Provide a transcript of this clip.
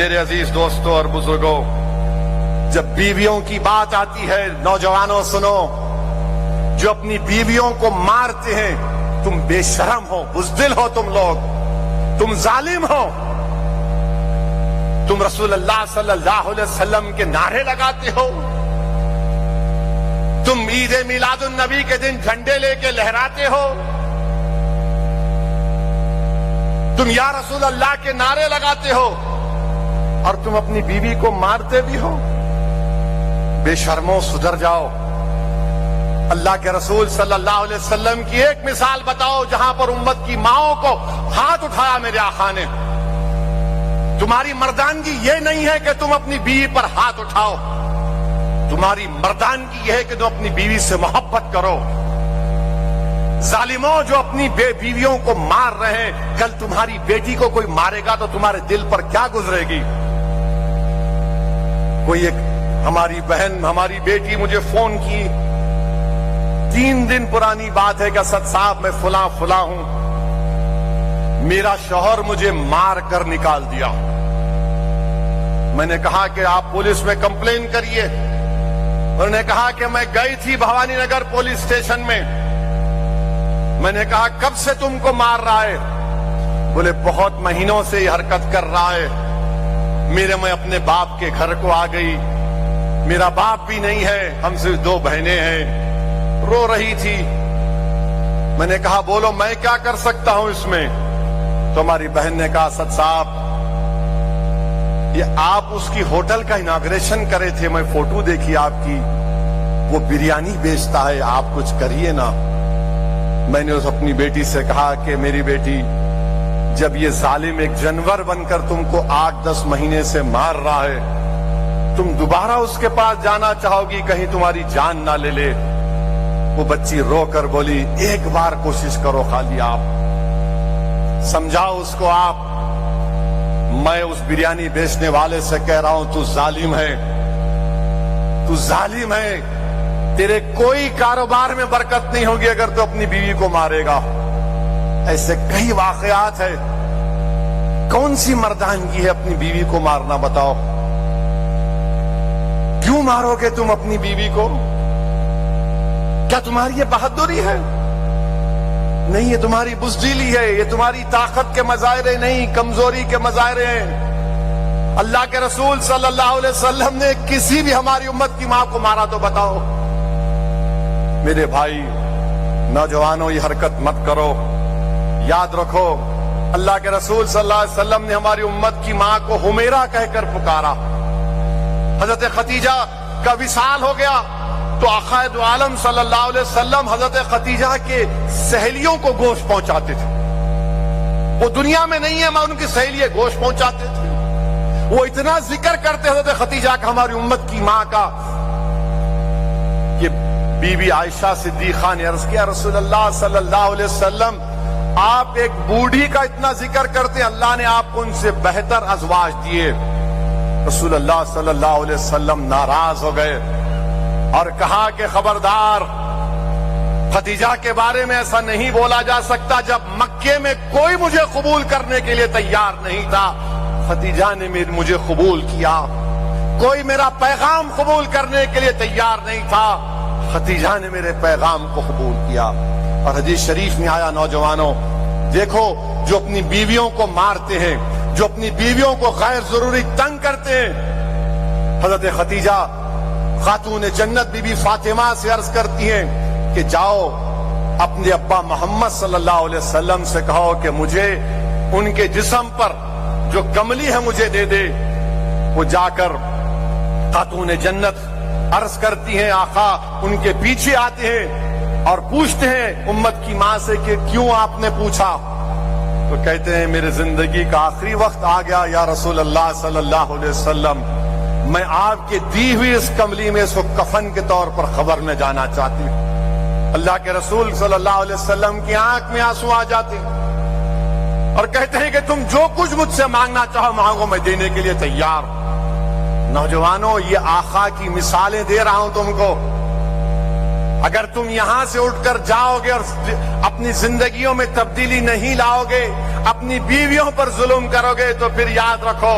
میرے عزیز دوستوں اور بزرگوں، جب بیویوں کی بات آتی ہے، نوجوانوں سنو، جو اپنی بیویوں کو مارتے ہیں، تم بے شرم ہو، بزدل ہو، تم لوگ، تم ظالم ہو، تم رسول اللہ صلی اللہ علیہ وسلم کے نعرے لگاتے ہو، تم عید میلاد النبی کے دن جھنڈے لے کے لہراتے ہو، تم یا رسول اللہ کے نعرے لگاتے ہو، اور تم اپنی بیوی کو مارتے بھی ہو۔ بے شرمو، سدھر جاؤ۔ اللہ کے رسول صلی اللہ علیہ وسلم کی ایک مثال بتاؤ جہاں پر امت کی ماؤں کو ہاتھ اٹھایا میرے آقا نے۔ تمہاری مردانگی یہ نہیں ہے کہ تم اپنی بیوی پر ہاتھ اٹھاؤ، تمہاری مردانگی یہ ہے کہ تم اپنی بیوی سے محبت کرو۔ ظالموں جو اپنی بیویوں کو مار رہے ہیں، کل تمہاری بیٹی کو کوئی مارے گا تو تمہارے دل پر کیا گزرے گی؟ کوئی ایک ہماری بہن، ہماری بیٹی مجھے فون کی، 3 دن پرانی بات ہے کہ اسد صاحب میں فلاں فلاں ہوں، میرا شوہر مجھے مار کر نکال دیا۔ میں نے کہا کہ آپ پولیس میں کمپلین کریے۔ انہوں نے کہا کہ میں گئی تھی بھوانی نگر پولیس اسٹیشن میں۔ میں نے کہا کب سے تم کو مار رہا ہے؟ بولے بہت مہینوں سے یہ حرکت کر رہا ہے۔ میں اپنے باپ کے گھر کو آ گئی، میرا باپ بھی نہیں ہے، ہم صرف 2 بہنیں ہیں۔ رو رہی تھی۔ میں نے کہا بولو میں کیا کر سکتا ہوں اس میں؟ تو ہماری بہن نے کہا اسد صاحب یہ آپ اس کی ہوٹل کا اناگریشن کرے تھے، میں فوٹو دیکھی آپ کی، وہ بریانی بیچتا ہے، آپ کچھ کریے نا۔ میں نے اس اپنی بیٹی سے کہا کہ میری بیٹی، جب یہ ظالم ایک جانور بن کر تم کو 8-10 مہینے سے مار رہا ہے، تم دوبارہ اس کے پاس جانا چاہو گی کہیں تمہاری جان نہ لے لے؟ وہ بچی رو کر بولی ایک بار کوشش کرو خالی، آپ سمجھاؤ اس کو۔ آپ، میں اس بریانی بیچنے والے سے کہہ رہا ہوں تو ظالم ہے، تو ظالم ہے، تیرے کوئی کاروبار میں برکت نہیں ہوگی اگر تو اپنی بیوی کو مارے گا۔ ایسے کئی واقعات ہیں۔ کون سی مردانگی ہے اپنی بیوی کو مارنا؟ بتاؤ کیوں مارو گے تم اپنی بیوی کو؟ کیا تمہاری یہ بہادری ہے؟ نہیں، یہ تمہاری بزدلی ہے، یہ تمہاری طاقت کے مظاہرے نہیں، کمزوری کے مظاہرے ہیں۔ اللہ کے رسول صلی اللہ علیہ وسلم نے کسی بھی ہماری امت کی ماں کو مارا تو بتاؤ؟ میرے بھائی نوجوانوں، یہ حرکت مت کرو۔ یاد رکھو اللہ کے رسول صلی اللہ علیہ وسلم نے ہماری امت کی ماں کو حمیرہ کہہ کر پکارا۔ حضرت خدیجہ کا وصال ہو گیا تو آقا دو عالم صلی اللہ علیہ وسلم حضرت خدیجہ کے سہیلیوں کو گوشت پہنچاتے تھے۔ وہ دنیا میں نہیں ہے، میں ان کی سہیلیے گوشت پہنچاتے تھے۔ وہ اتنا ذکر کرتے حضرت خدیجہ کا، ہماری امت کی ماں کا، کہ بی بی عائشہ صدیقہ نے عرض کیا رسول اللہ صلی اللہ علیہ وسلم، آپ ایک بوڑھی کا اتنا ذکر کرتے، اللہ نے آپ کو ان سے بہتر ازواج دیے۔ رسول اللہ صلی اللہ علیہ وسلم ناراض ہو گئے اور کہا کہ خبردار، خدیجہ کے بارے میں ایسا نہیں بولا جا سکتا۔ جب مکے میں کوئی مجھے قبول کرنے کے لیے تیار نہیں تھا، خدیجہ نے مجھے قبول کیا۔ کوئی میرا پیغام قبول کرنے کے لیے تیار نہیں تھا، خدیجہ نے میرے پیغام کو قبول کیا۔ اور حدیث شریف میں آیا، نوجوانوں دیکھو، جو اپنی بیویوں کو مارتے ہیں، جو اپنی بیویوں کو غیر ضروری تنگ کرتے ہیں، حضرت خدیجہ خاتون جنت بی بی فاطمہ سے عرض کرتی ہیں کہ جاؤ اپنے ابا محمد صلی اللہ علیہ وسلم سے کہو کہ مجھے ان کے جسم پر جو کملی ہے مجھے دے دے۔ وہ جا کر خاتون جنت عرض کرتی ہیں، آقا ان کے پیچھے آتے ہیں اور پوچھتے ہیں امت کی ماں سے کہ کیوں آپ نے پوچھا؟ تو کہتے ہیں میرے زندگی کا آخری وقت آ گیا یا رسول اللہ صلی اللہ علیہ وسلم، میں آپ کے دی ہوئی اس کملی میں اس کو کفن کے طور پر خبر میں جانا چاہتی ہوں۔ اللہ کے رسول صلی اللہ علیہ وسلم کی آنکھ میں آنسو آ جاتے ہیں اور کہتے ہیں کہ تم جو کچھ مجھ سے مانگنا چاہو مانگو، میں دینے کے لیے تیار ہوں۔ نوجوانوں، یہ آقا کی مثالیں دے رہا ہوں تم کو۔ اگر تم یہاں سے اٹھ کر جاؤ گے اور اپنی زندگیوں میں تبدیلی نہیں لاؤ گے، اپنی بیویوں پر ظلم کرو گے، تو پھر یاد رکھو